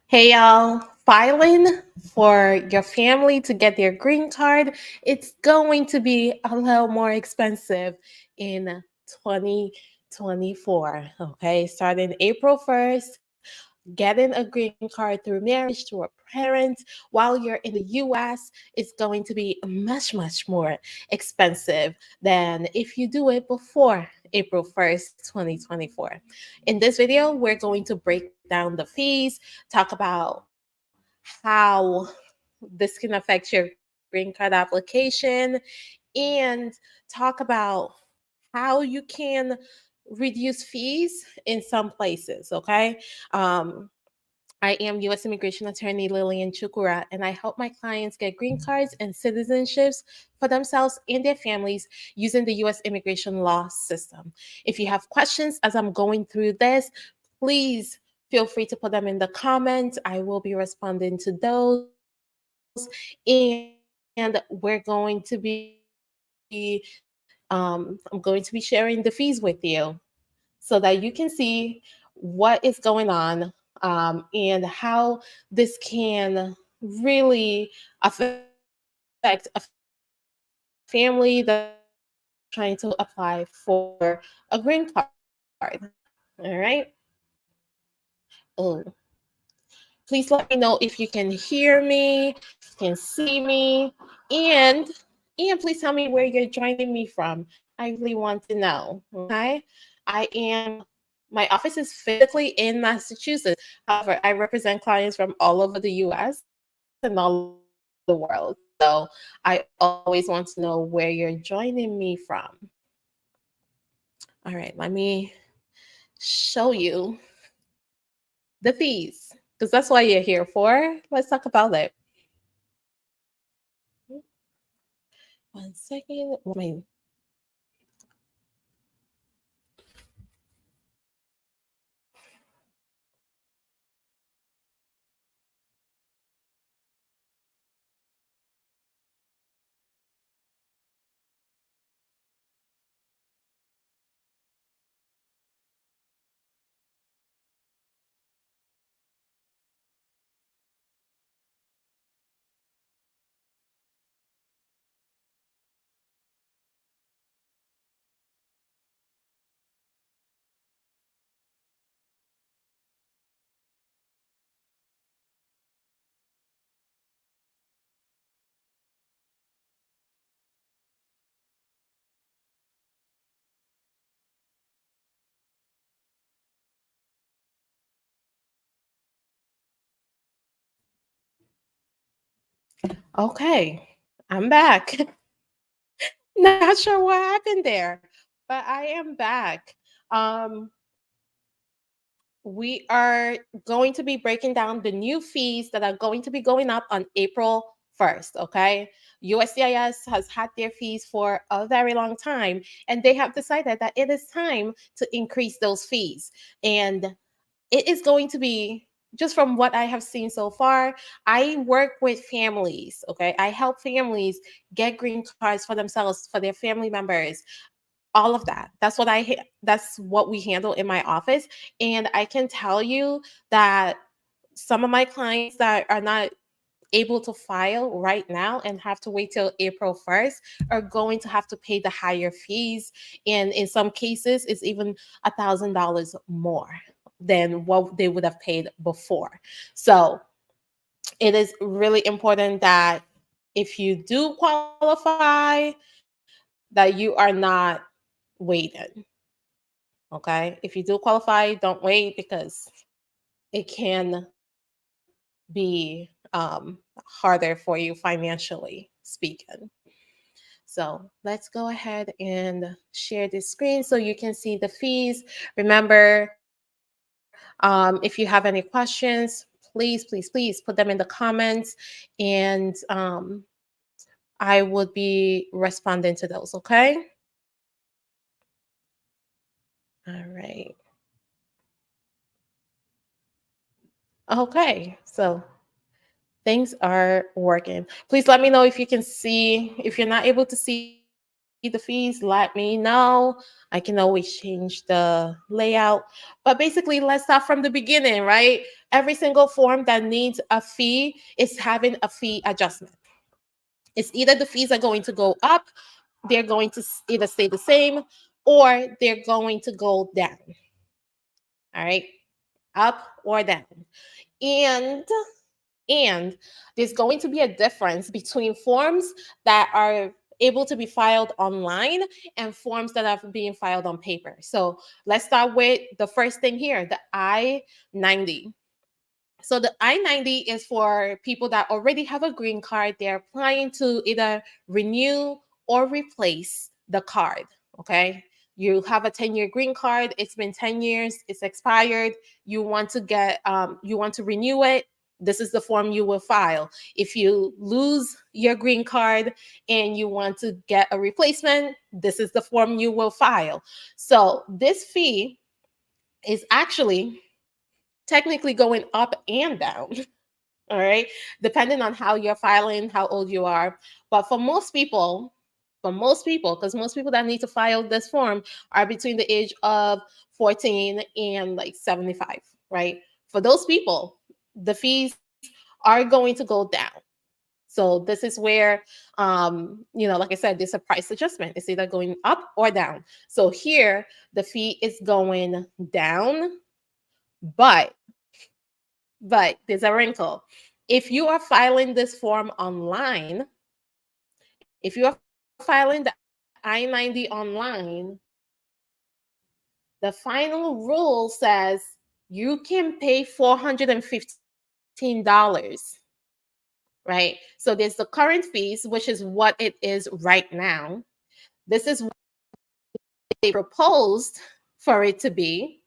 Hey y'all, filing for your family to get their green card, it's going to be a little more expensive in 2024. Okay, starting April 1st, getting a green card through marriage to a parent while you're in the US is going to be much more expensive than if you do it before April 1st, 2024. In this video, we're going to break down the fees, talk about how this can affect your green card application, and talk about how you can reduce fees in some places. Okay. Um, I am U.S. Immigration Attorney Lillian Chukura, and I help my clients get green cards and citizenships for themselves and their families using the U.S. immigration law system. If you have questions as I'm going through this, please feel free to put them in the comments. I will be responding to those, and we're going to be I'm going to be sharing the fees with you so that you can see what is going on, and how this can really affect a family that's trying to apply for a green card. All right. Oh, please let me know if you can hear me, can see me, and please tell me where you're joining me from. I really want to know. Okay. I am My office is physically in Massachusetts. However, I represent clients from all over the US and all the world. So I always want to know where you're joining me from. All right, let me show you the fees because that's what you're here for. Let's talk about it. One second. Okay, I'm back. Not sure what happened there, but I am back. Um, we are going to be breaking down the new fees that are going to be going up on April 1st. Okay. USCIS has had their fees for a very long time, and they have decided that it is time to increase those fees. And it is going to be, just from what I have seen so far, I work with families. Okay. I help families get green cards for themselves, for their family members, all of that. That's what we handle in my office. And I can tell you that some of my clients that are not able to file right now and have to wait till April 1st are going to have to pay the higher fees. And in some cases, it's even $1,000 more than what they would have paid before. So it is really important that if you do qualify, that you are not waiting. Okay. If you do qualify, don't wait because it can be harder for you financially speaking. So let's go ahead and share this screen so you can see the fees. Remember, if you have any questions, please put them in the comments, and I would be responding to those. Okay. All right. Okay. So things are working. Please let me know if you can see. If you're not able to see the fees, let me know. I can always change the layout. But basically, let's start from the beginning, right? Every single form that needs a fee is having a fee adjustment. It's either the fees are going to go up, they're going to either stay the same, or they're going to go down. All right, up or down. And and there's going to be a difference between forms that are able to be filed online and forms that are being filed on paper. So let's start with the first thing here, the I-90. So the I-90 is for people that already have a green card. They're applying to either renew or replace the card. Okay. You have a 10-year green card. It's been 10 years. It's expired. You want to you want to renew it. This is the form you will file. If you lose your green card and you want to get a replacement, this is the form you will file. So this fee is actually technically going up and down. All right, depending on how you're filing, how old you are. But because most people that need to file this form are between the age of 14 and like 75, right? For those people, the fees are going to go down. So this is where, like I said, there's a price adjustment. It's either going up or down. So here, the fee is going down, but there's a wrinkle. If you are filing this form online, if you are filing the I-90 online, the final rule says you can pay $415, right? So there's the current fees, which is what it is right now. This is what they proposed for it to be.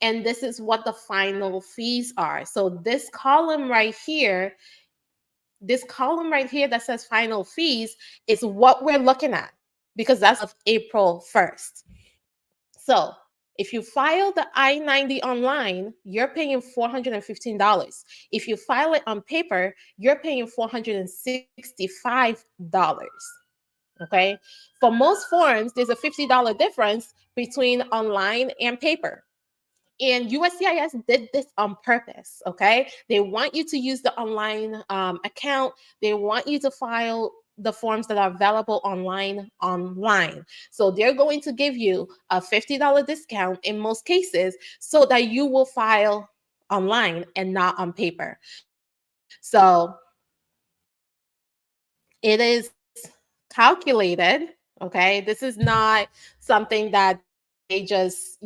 And this is what the final fees are. So this column right here that says final fees is what we're looking at, because that's of April 1st. So if you file the I-90 online, you're paying $415. If you file it on paper, you're paying $465. Okay. For most forms, there's a $50 difference between online and paper. And USCIS did this on purpose, okay? They want you to use the online account. They want you to file the forms that are available online. So they're going to give you a $50 discount in most cases so that you will file online and not on paper. So it is calculated, okay? This is not something that they just,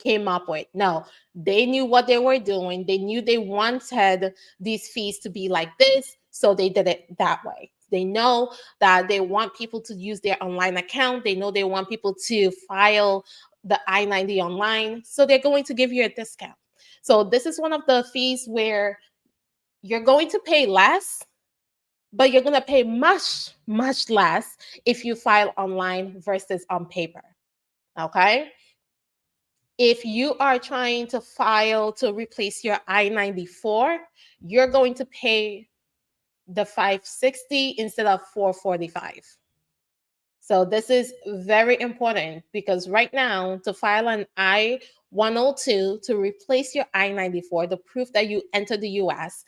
came up with. No, they knew what they were doing. They knew they wanted these fees to be like this, so they did it that way. They know that they want people to use their online account. They know they want people to file the I-90 online, so they're going to give you a discount. So this is one of the fees where you're going to pay less, but you're going to pay much, much less if you file online versus on paper. Okay. If you are trying to file to replace your I-94, you're going to pay the 560 instead of 445. So this is very important, because right now, to file an I-102 to replace your I-94, the proof that you entered the US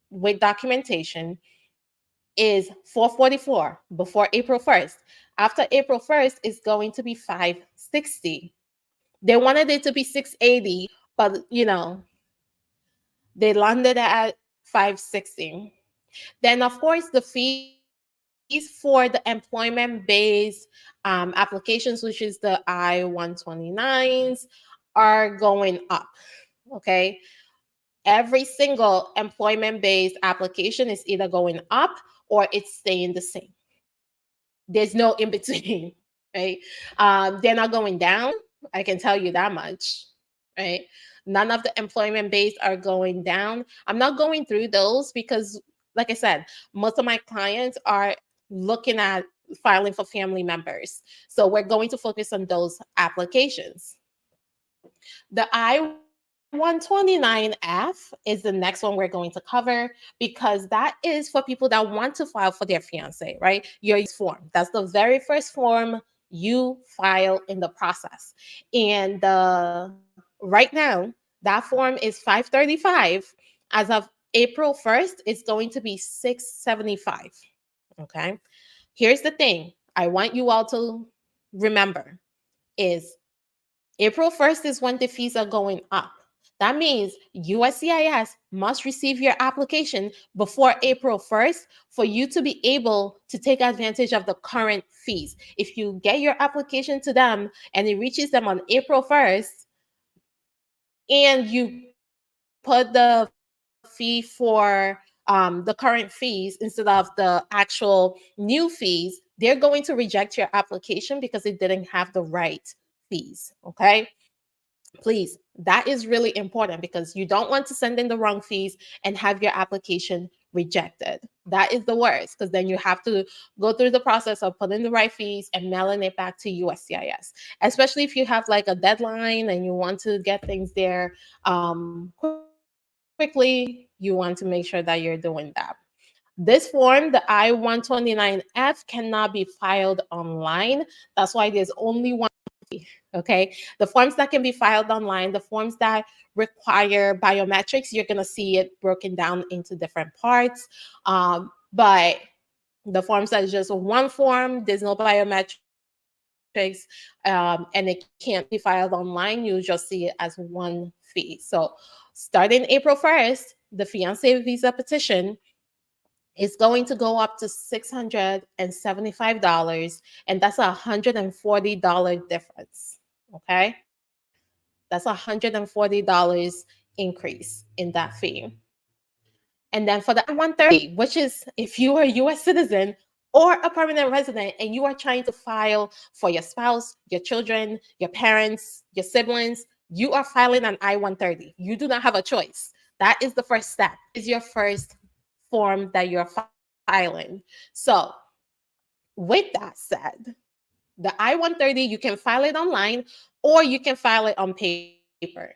with documentation, is 444 before April 1st. After April 1st, it's going to be 560. They wanted it to be 680, but they landed at 560. Then, of course, the fees for the employment-based applications, which is the I-129s, are going up. Okay. Every single employment-based application is either going up or it's staying the same. There's no in between, right? They're not going down. I can tell you that much, right? None of the employment-based are going down. I'm not going through those because, like I said, most of my clients are looking at filing for family members. So we're going to focus on those applications. The I-129 I-129F is the next one we're going to cover because that is for people that want to file for their fiance, right? Your form. That's the very first form you file in the process. And right now, that form is $535. As of April 1st, it's going to be $675. Okay. Here's the thing I want you all to remember is April 1st is when the fees are going up. That means USCIS must receive your application before April 1st for you to be able to take advantage of the current fees. If you get your application to them and it reaches them on April 1st and you put the fee for the current fees instead of the actual new fees, they're going to reject your application because it didn't have the right fees. Okay. Please, that is really important because you don't want to send in the wrong fees and have your application rejected. That is the worst because then you have to go through the process of putting the right fees and mailing it back to USCIS, especially if you have like a deadline and you want to get things there quickly. You want to make sure that you're doing that. This form, the I-129F, cannot be filed online. That's why there's only one. Okay. The forms that can be filed online, the forms that require biometrics, you're going to see it broken down into different parts. But the forms that is just one form, there's no biometrics, and it can't be filed online, you'll just see it as one fee. So starting April 1st, the fiancé visa petition is going to go up to $675, and that's $140 difference. Okay. That's $140 increase in that fee. And then for the I-130, which is if you are a US citizen or a permanent resident and you are trying to file for your spouse, your children, your parents, your siblings, you are filing an I-130. You do not have a choice. That is the first step. Is your first form that you're filing. So, with that said, the I-130, you can file it online or you can file it on paper.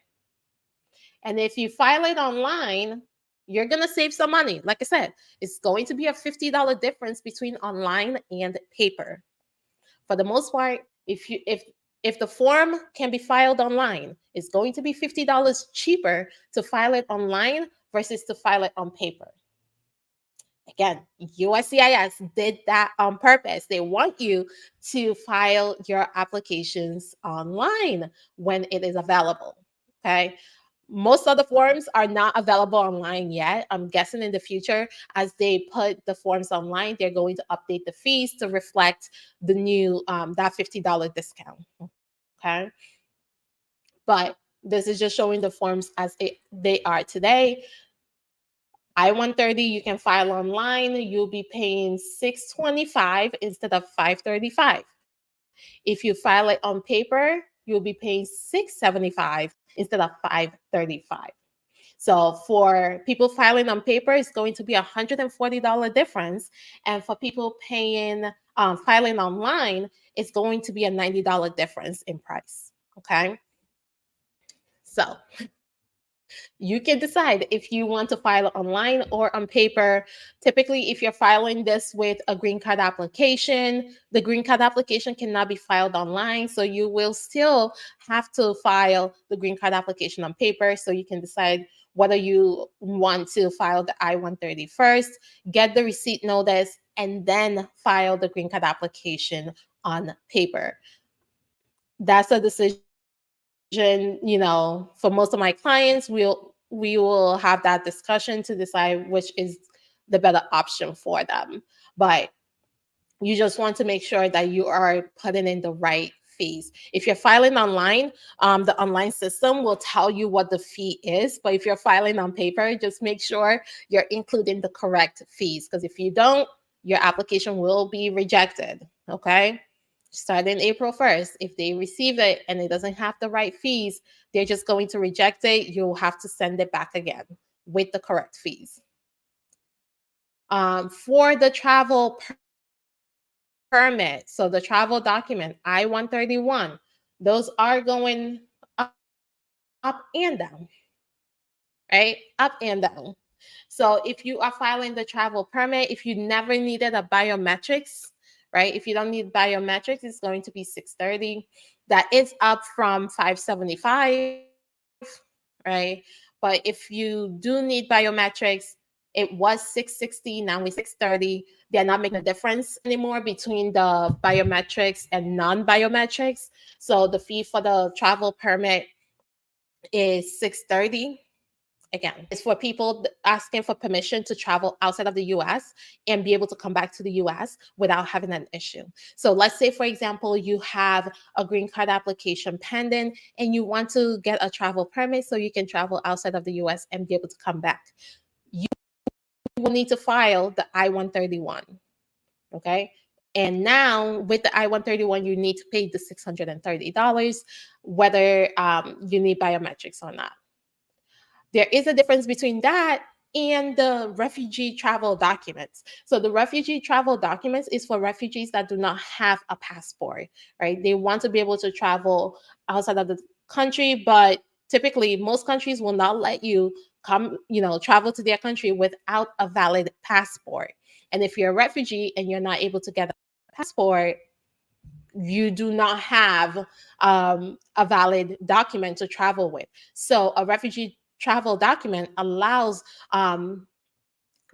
And if you file it online, you're going to save some money. Like I said, it's going to be a $50 difference between online and paper. For the most part, if the form can be filed online, it's going to be $50 cheaper to file it online versus to file it on paper. Again, USCIS did that on purpose. They want you to file your applications online when it is available. Okay. Most of the forms are not available online yet. I'm guessing in the future, as they put the forms online, they're going to update the fees to reflect the new that $50 discount. Okay. But this is just showing the forms as they are today. I-130, you can file online. You'll be paying $625 instead of $535. If you file it on paper, you'll be paying $675 instead of $535. So for people filing on paper, it's going to be $140 difference, and for people paying filing online, it's going to be a $90 difference in price. Okay, so you can decide if you want to file online or on paper. Typically, if you're filing this with a green card application, the green card application cannot be filed online. So you will still have to file the green card application on paper. So you can decide whether you want to file the I-130 first, get the receipt notice, and then file the green card application on paper. That's a decision, for most of my clients, we will have that discussion to decide which is the better option for them. But you just want to make sure that you are putting in the right fees. If you're filing online, the online system will tell you what the fee is. But if you're filing on paper, just make sure you're including the correct fees. Because if you don't, your application will be rejected. Okay. Starting April 1st, if they receive it and it doesn't have the right fees, they're just going to reject it. You'll have to send it back again with the correct fees. For the travel permit, so the travel document, I-131, those are going up up and down, right? Up and down. So if you are filing the travel permit, if you never needed a biometrics, right? If you don't need biometrics, it's going to be 630. That is up from 575, right? But if you do need biometrics, it was 660, now it's 630. They're not making a difference anymore between the biometrics and non-biometrics. So the fee for the travel permit is 630. Again, it's for people asking for permission to travel outside of the US and be able to come back to the US without having an issue. So let's say, for example, you have a green card application pending and you want to get a travel permit so you can travel outside of the US and be able to come back. You will need to file the I-131, okay? And now with the I-131, you need to pay the $630, whether you need biometrics or not. There is a difference between that and the refugee travel documents. So the refugee travel documents is for refugees that do not have a passport, right? They want to be able to travel outside of the country, but typically most countries will not let you come, travel to their country without a valid passport. And if you're a refugee and you're not able to get a passport, you do not have a valid document to travel with. So a refugee travel document allows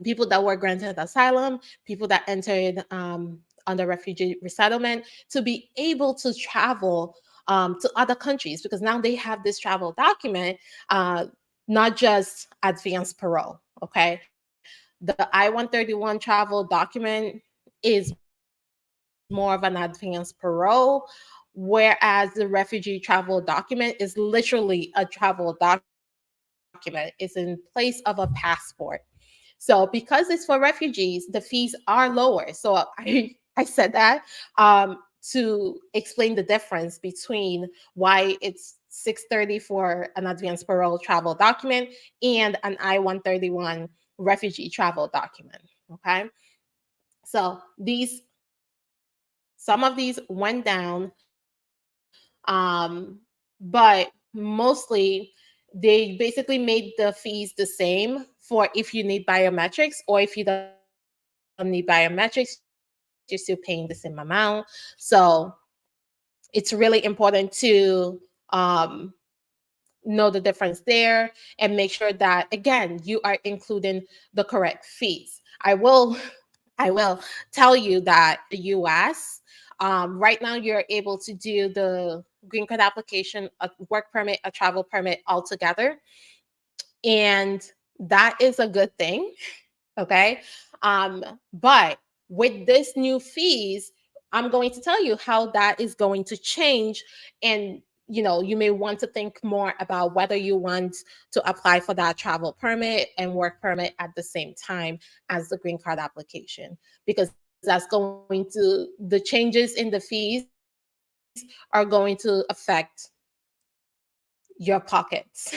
people that were granted asylum, people that entered under refugee resettlement to be able to travel to other countries, because now they have this travel document, not just advanced parole. Okay. The I-131 travel document is more of an advanced parole, whereas the refugee travel document is literally a travel document. It's in place of a passport. So because it's for refugees, the fees are lower. So I said that to explain the difference between why it's 630 for an advanced parole travel document and an I-131 refugee travel document. Okay. So some of these went down, but mostly they basically made the fees the same for if you need biometrics, or if you don't need biometrics, you're still paying the same amount. So it's really important to know the difference there and make sure that, again, you are including the correct fees. I will tell you that the US, right now you're able to do the green card application, a work permit, a travel permit all together. And that is a good thing. Okay. But with this new fees, I'm going to tell you how that is going to change. And you may want to think more about whether you want to apply for that travel permit and work permit at the same time as the green card application, because that's going to, the changes in the fees are going to affect your pockets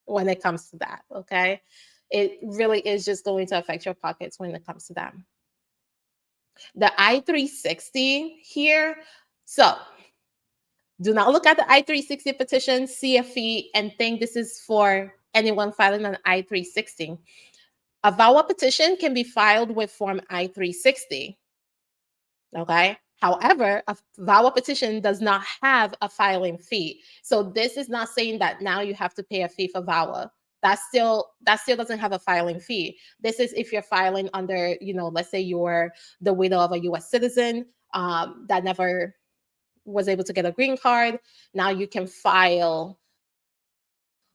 when it comes to that. Okay. It really is just going to affect your pockets when it comes to that. The I-360 here. So do not look at the I-360 petition, see a fee, and think this is for anyone filing an I-360. A VAWA petition can be filed with Form I-360. Okay. However, a VAWA petition does not have a filing fee. So this is not saying that now you have to pay a fee for VAWA. That still doesn't have a filing fee. This is if you're filing under, let's say you're the widow of a US citizen that never was able to get a green card. Now you can file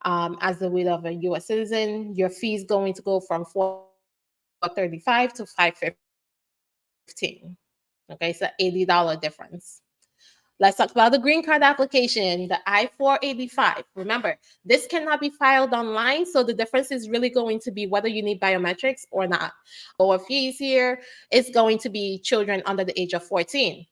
as the widow of a US citizen. Your fee is going to go from $435 to $515. Okay, so $80 difference. Let's talk about the green card application, the I-485. Remember, this cannot be filed online, so the difference is really going to be whether you need biometrics or not. Lower fees here is going to be children under the age of 14.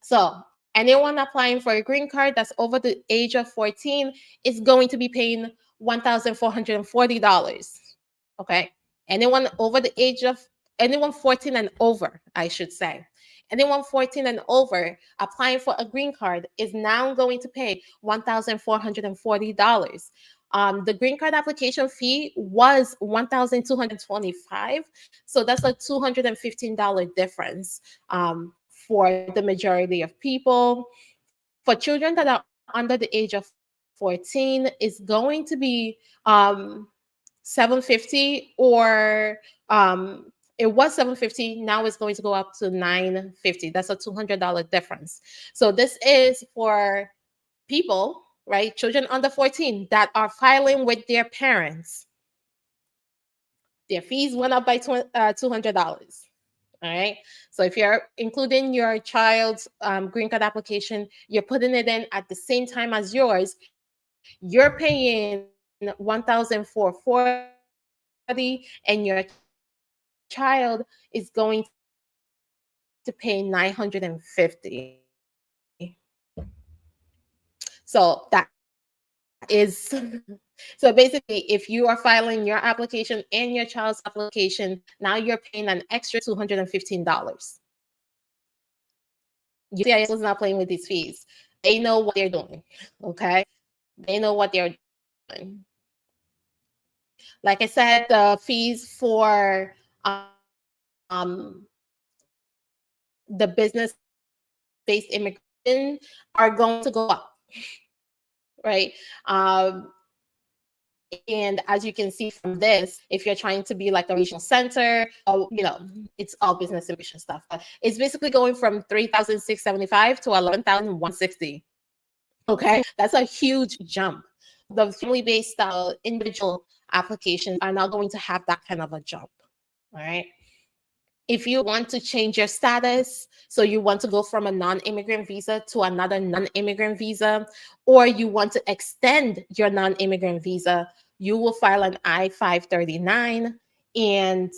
So anyone applying for a green card that's over the age of 14 is going to be paying $1,440. Okay. Anyone 14 and over, I should say. Anyone 14 and over applying for a green card is now going to pay $1,440. The green card application fee was $1,225, so that's a $215 difference for the majority of people. For children that are under the age of 14, is going to be $750, or it was $750. Now it's going to go up to $950. That's a $200 difference. So this is for people, right? Children under 14 that are filing with their parents. Their fees went up by $200. All right. So if you're including your child's green card application, you're putting it in at the same time as yours. You're paying $1,440, and your child is going to pay $950. So that is so basically, if you are filing your application and your child's application, now you're paying an extra $215. USCIS was not playing with these fees. They know what they're doing. Okay. They know what they're doing. Like I said, the fees for the business-based immigration are going to go up, right? And as you can see from this, if you're trying to be like a regional center, or it's all business immigration stuff. But it's basically going from 3,675 to 11,160. Okay, that's a huge jump. The family-based individual applications are not going to have that kind of a jump. All right. If you want to change your status, so you want to go from a non-immigrant visa to another non-immigrant visa, or you want to extend your non-immigrant visa, you will file an I-539, and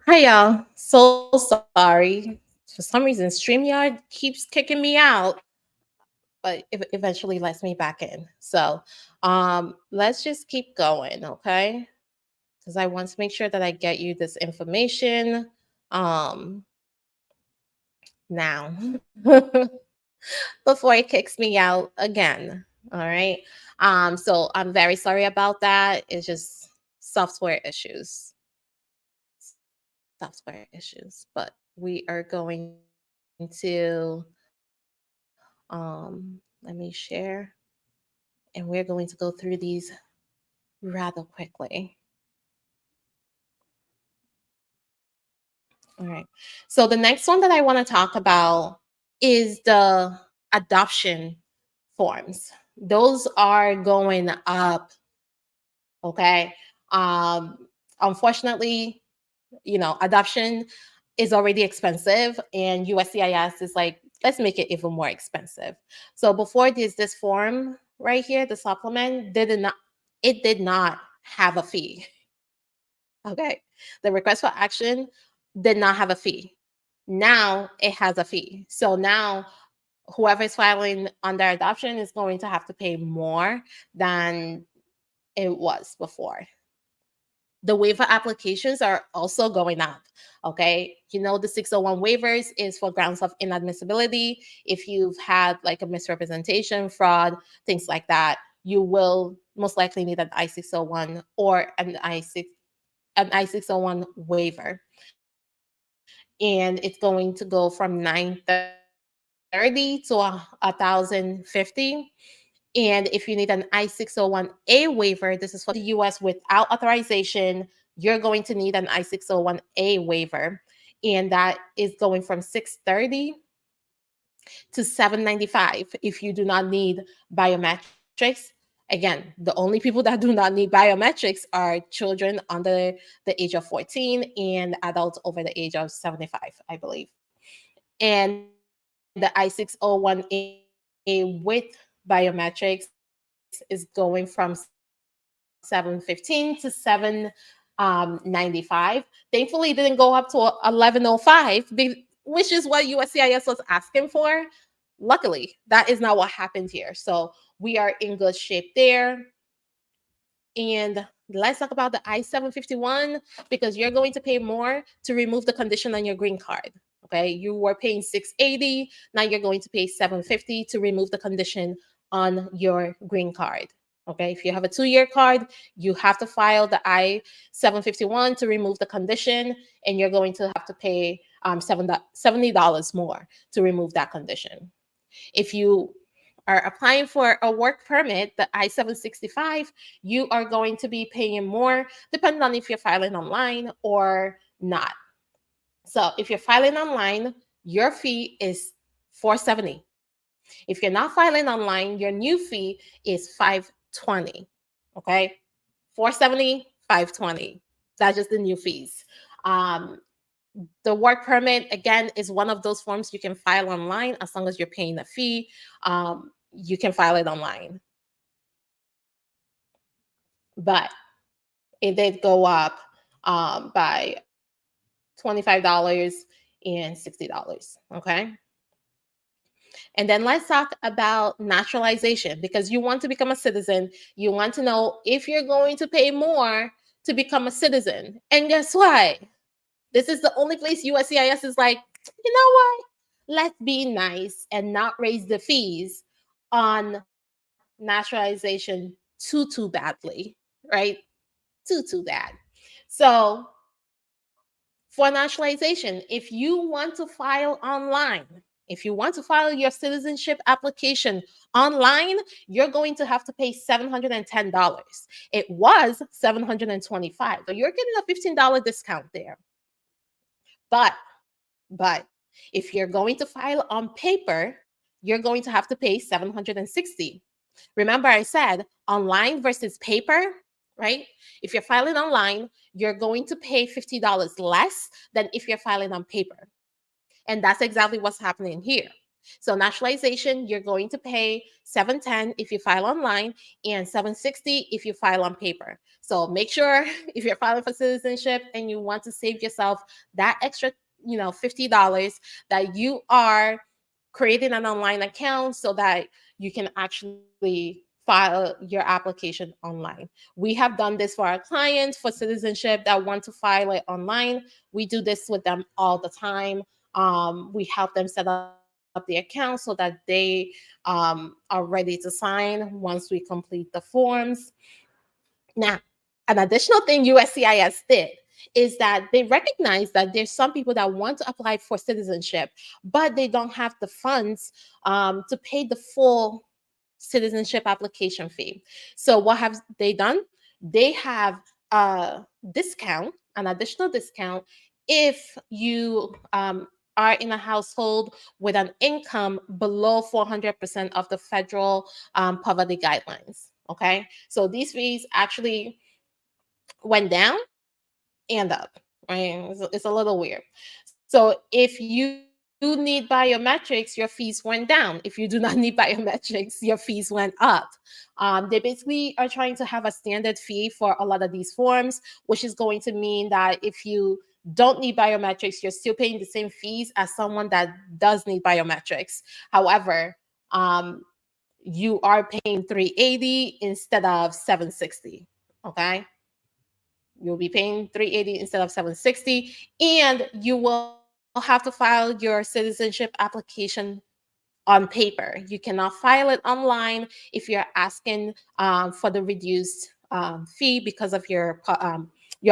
hi y'all. So sorry. For some reason, StreamYard keeps kicking me out, but it eventually lets me back in. So let's just keep going, okay? Because I want to make sure that I get you this information now before it kicks me out again. All right. So I'm very sorry about that. It's just software issues. Software issues. But we are going to let me share, and we're going to go through these rather quickly. All right. So the next one that I want to talk about is the adoption forms, those are going up. Okay. Unfortunately, adoption is already expensive, and USCIS is like, let's make it even more expensive. So before this form right here, the supplement did not have a fee. Okay. The request for action did not have a fee. Now it has a fee. So now whoever is filing under adoption is going to have to pay more than it was before. The waiver applications are also going up. Okay. The 601 waivers is for grounds of inadmissibility. If you've had like a misrepresentation, fraud, things like that, you will most likely need an I-601 or an I-601 waiver. And it's going to go from 930 to 1,050. And if you need an I-601A waiver, this is for the US without authorization, you're going to need an I-601A waiver. And that is going from 630 to 795 if you do not need biometrics. Again, the only people that do not need biometrics are children under the age of 14 and adults over the age of 75, I believe. And the I-601A with biometrics is going from 715 to 795. Thankfully, it didn't go up to 1105, which is what USCIS was asking for. Luckily, that is not what happened here. So we are in good shape there. And let's talk about the I-751, because you're going to pay more to remove the condition on your green card. Okay, you were paying 680, now you're going to pay 750 to remove the condition on your green card. Okay, if you have a 2-year card, you have to file the I-751 to remove the condition, and you're going to have to pay $70 more to remove that condition. If you are applying for a work permit, the I-765, you are going to be paying more depending on if you're filing online or not. So if you're filing online, your fee is $470. If you're not filing online, your new fee is $520. Okay, $470, $520. That's just the new fees. The work permit, again, is one of those forms you can file online as long as you're paying a fee. You can file it online. But it did go up by $25 and $60. Okay. And then let's talk about naturalization, because you want to become a citizen. You want to know if you're going to pay more to become a citizen. And guess what? This is the only place USCIS is like, you know what? Let's be nice and not raise the fees on naturalization too badly, right? Too bad. So for naturalization, if you want to file online, if you want to file your citizenship application online, you're going to have to pay $710. It was $725. So you're getting a $15 discount there. But But if you're going to file on paper, you're going to have to pay $760. Remember, I said online versus paper, right? If you're filing online, you're going to pay $50 less than if you're filing on paper. And that's exactly what's happening here. So naturalization, you're going to pay $710 if you file online and $760 if you file on paper. So make sure if you're filing for citizenship and you want to save yourself that extra, $50, that you are creating an online account so that you can actually file your application online. We have done this for our clients for citizenship that want to file it online. We do this with them all the time. We help them set up the account so that they are ready to sign once we complete the forms. Now, an additional thing USCIS did is that they recognize that there's some people that want to apply for citizenship, but they don't have the funds to pay the full citizenship application fee. So what have they done? They have a discount, an additional discount, if you are in a household with an income below 400% of the federal poverty guidelines. Okay, so these fees actually went down and up, right? It's a little weird. So if you need biometrics, your fees went down. If you do not need biometrics, your fees went up. They basically are trying to have a standard fee for a lot of these forms, which is going to mean that if you don't need biometrics, you're still paying the same fees as someone that does need biometrics. However, you are paying 380 instead of 760. Okay, you'll be paying 380 instead of 760, and you will have to file your citizenship application on paper. You cannot file it online if you're asking for the reduced fee because of your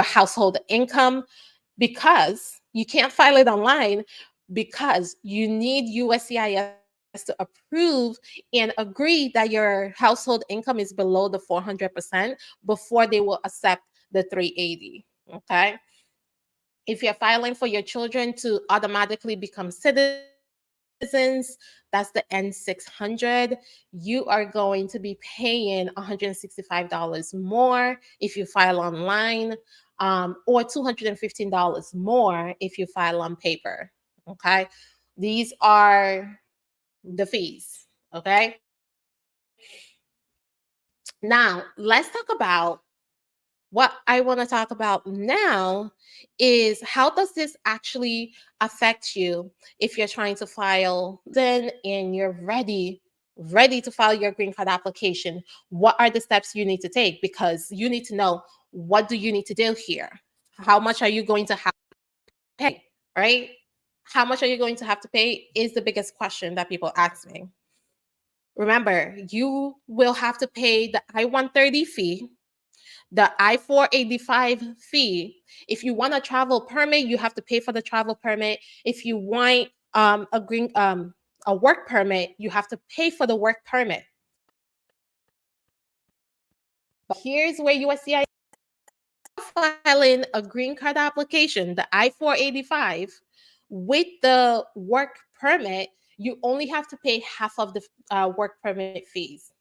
household income, because you can't file it online because you need USCIS to approve and agree that your household income is below the 400% before they will accept the 380. Okay. If you're filing for your children to automatically become citizens, that's the N600. You are going to be paying $165 more if you file online, or $215 more if you file on paper. Okay. These are the fees. Okay. Now, let's talk about what I want to talk about now is how does this actually affect you if you're trying to file then and you're ready to file your green card application. What are the steps you need to take? Because you need to know, what do you need to do here? How much are you going to have to pay, right? How much are you going to have to pay is the biggest question that people ask me. Remember, you will have to pay the I-130 fee, the I-485 fee. If you want a travel permit, you have to pay for the travel permit. If you want a work permit, you have to pay for the work permit. But here's where USCIS filing a green card application, the I-485, with the work permit, you only have to pay half of the work permit fees.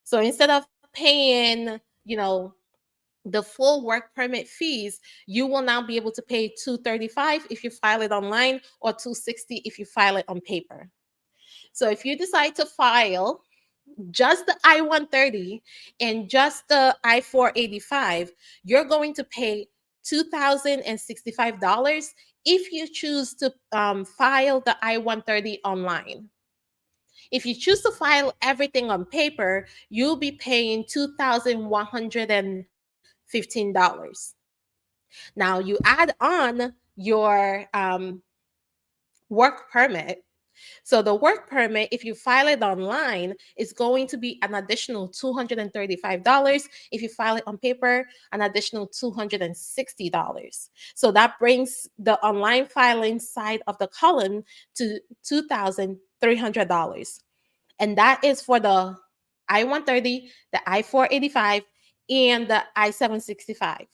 So instead of paying, the full work permit fees, you will now be able to pay $235 if you file it online, or $260 if you file it on paper. So if you decide to file just the I-130 and just the I-485, you're going to pay $2,065 if you choose to file the I-130 online. If you choose to file everything on paper, you'll be paying $2,115. Now you add on your work permit. So the work permit, if you file it online, is going to be an additional $235. If you file it on paper, an additional $260. So that brings the online filing side of the column to $2,300. And that is for the I-130, the I-485, and the I-765.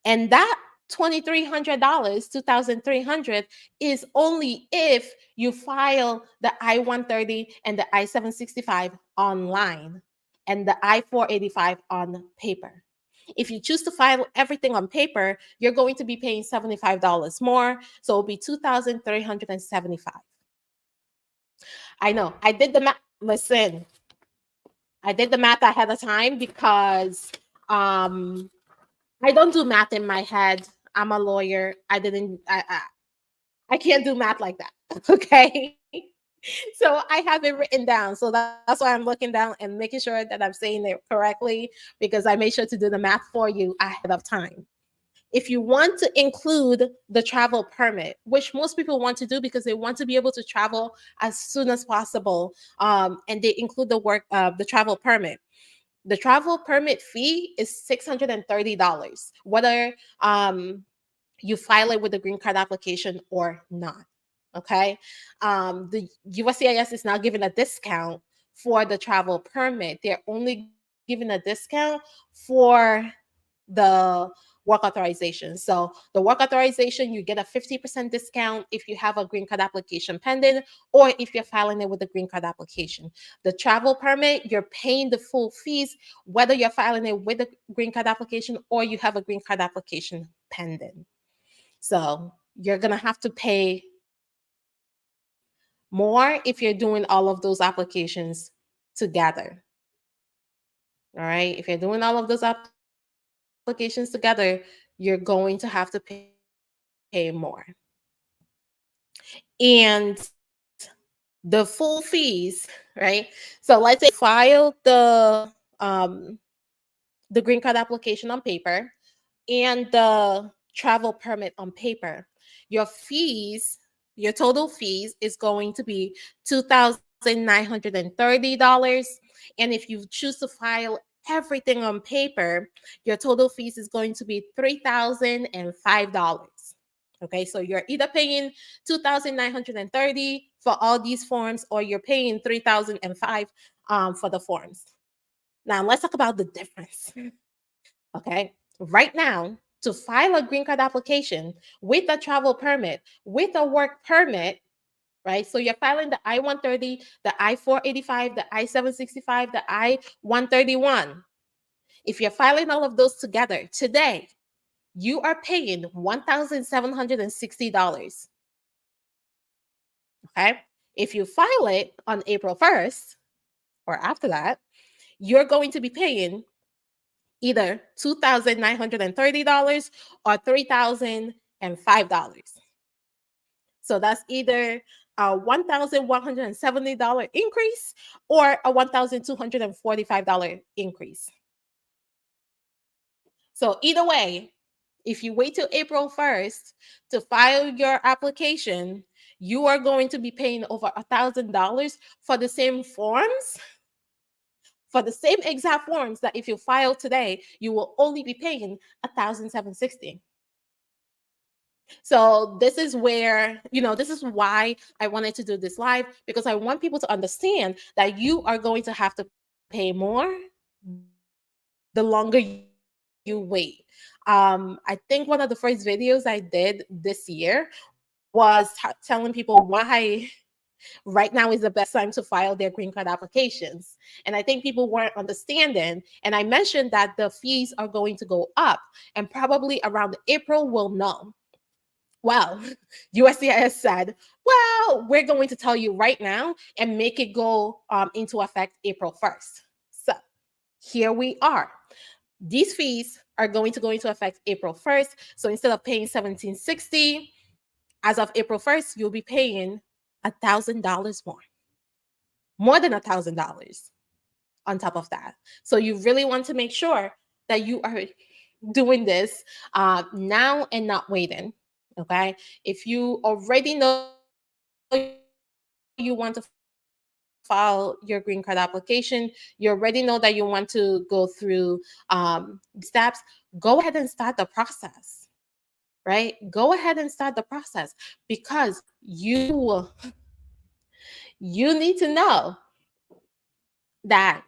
And that $2,300, 2,300 is only if you file the I-130 and the I-765 online and the I-485 on paper. If you choose to file everything on paper, you're going to be paying $75 more, so it'll be $2,375. I know. I did the math. Listen, I did the math ahead of time because I don't do math in my head. I'm a lawyer. I can't do math like that. Okay. So I have it written down. So that's why I'm looking down and making sure that I'm saying it correctly, because I made sure to do the math for you ahead of time. If you want to include the travel permit, which most people want to do because they want to be able to travel as soon as possible, and they include the travel permit. The travel permit fee is $630, whether you file it with the green card application or not. Okay. The USCIS is now giving a discount for the travel permit. They're only giving a discount for the work authorization. So the work authorization, you get a 50% discount if you have a green card application pending, or if you're filing it with a green card application. The travel permit, you're paying the full fees, whether you're filing it with a green card application or you have a green card application pending. So you're going to have to pay more if you're doing all of those applications together. All right. If you're doing all of those applications together, you're going to have to pay more. And the full fees, right? So let's say you filed the green card application on paper and the travel permit on paper. Your fees, your total fees is going to be $2,930. And if you choose to file everything on paper, your total fees is going to be $3,005. Okay, so you're either paying 2,930 for all these forms, or you're paying 3,005 for the forms. Now let's talk about the difference. Okay, right now, to file a green card application with a travel permit, with a work permit, right? So you're filing the I-130, the I-485, the I-765, the I-131. If you're filing all of those together today, you are paying $1,760. Okay. If you file it on April 1st or after that, you're going to be paying either $2,930 or $3,005. So that's either a $1,170 increase or a $1,245 increase. So either way, if you wait till April 1st to file your application, you are going to be paying over $1,000 for the same forms, for the same exact forms that if you file today, you will only be paying $1,760. So this is where, this is why I wanted to do this live, because I want people to understand that you are going to have to pay more the longer you wait. I think one of the first videos I did this year was telling people why right now is the best time to file their green card applications. And I think people weren't understanding. And I mentioned that the fees are going to go up, and probably around April we'll know. Well, USCIS said, well, we're going to tell you right now and make it go into effect April 1st. So here we are. These fees are going to go into effect April 1st. So instead of paying $1,760, as of April 1st, you'll be paying $1,000 more than $1,000 on top of that. So you really want to make sure that you are doing this now and not waiting. Okay. If you already know you want to file your green card application, you already know that you want to go through the steps, go ahead and start the process. Right? Go ahead and start the process, because you need to know that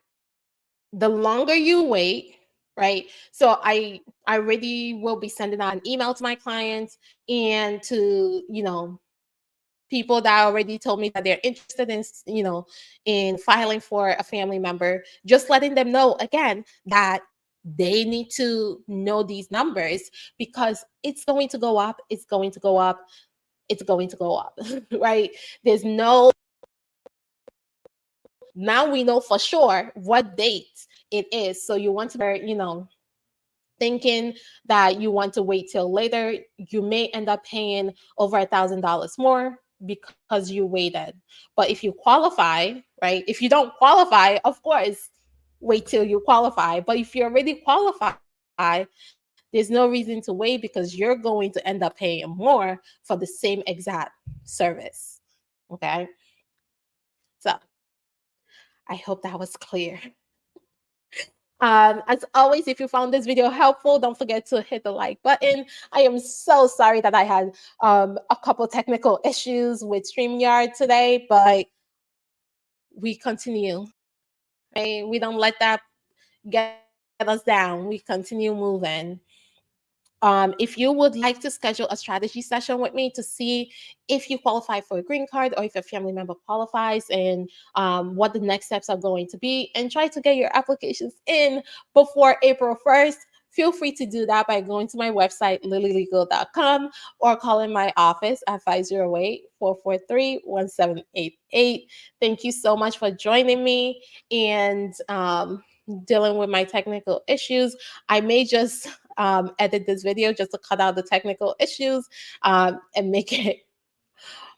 the longer you wait, right? So I already will be sending out an email to my clients and to, people that already told me that they're interested in, in filing for a family member, just letting them know again that they need to know these numbers, because it's going to go up, it's going to go up, it's going to go up. Right? There's no, now we know for sure what date it is. So you want to be, thinking that you want to wait till later, you may end up paying over $1,000 more because you waited. But if you qualify, right? If you don't qualify, of course, wait till you qualify. But if you already qualify, there's no reason to wait, because you're going to end up paying more for the same exact service. Okay. So I hope that was clear. As always, if you found this video helpful, don't forget to hit the like button. I am so sorry that I had a couple technical issues with StreamYard today, but we continue. Right? We don't let that get us down. We continue moving. If you would like to schedule a strategy session with me to see if you qualify for a green card or if a family member qualifies, and what the next steps are going to be, and try to get your applications in before April 1st, feel free to do that by going to my website, lilylegal.com, or calling my office at 508-443-1788. Thank you so much for joining me and dealing with my technical issues. I may just edit this video just to cut out the technical issues and make it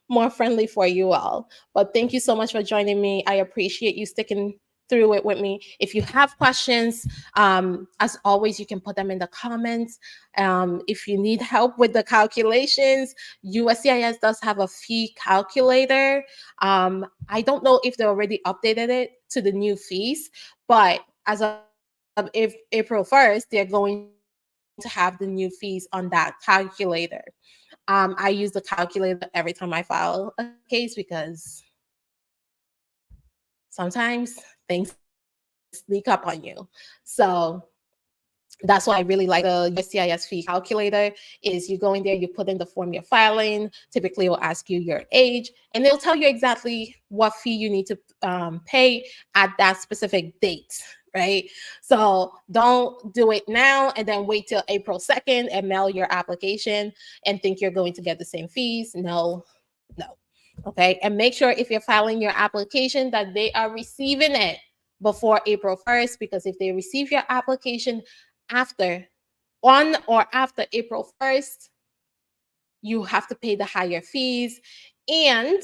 more friendly for you all. But thank you so much for joining me. I appreciate you sticking through it with me. If you have questions, as always, you can put them in the comments. If you need help with the calculations, USCIS does have a fee calculator. I don't know if they already updated it to the new fees, but as of April 1st, they're going to have the new fees on that calculator. I use the calculator every time I file a case because sometimes things sneak up on you. So that's why I really like the USCIS fee calculator. Is you go in there, you put in the form you're filing. Typically, it will ask you your age, and it'll tell you exactly what fee you need to pay at that specific date. Right. So don't do it now and then wait till April 2nd and mail your application and think you're going to get the same fees. No, no. Okay. And make sure if you're filing your application that they are receiving it before April 1st, because if they receive your application after, on or after April 1st, you have to pay the higher fees. And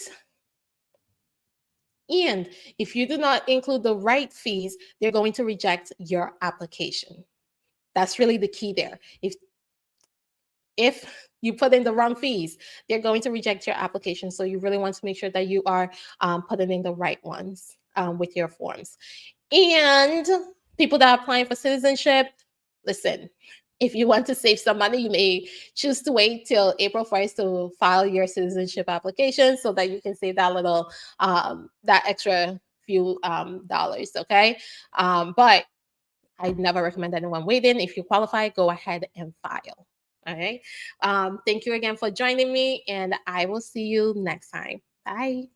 and if you do not include the right fees, they're going to reject your application. That's really the key there. If you put in the wrong fees, they're going to reject your application. So you really want to make sure that you are putting in the right ones with your forms. And people that are applying for citizenship, listen, if you want to save some money, you may choose to wait till April 1st to file your citizenship application so that you can save that little, that extra few dollars, okay? But I never recommend anyone waiting. If you qualify, go ahead and file. All right. Thank you again for joining me, and I will see you next time. Bye.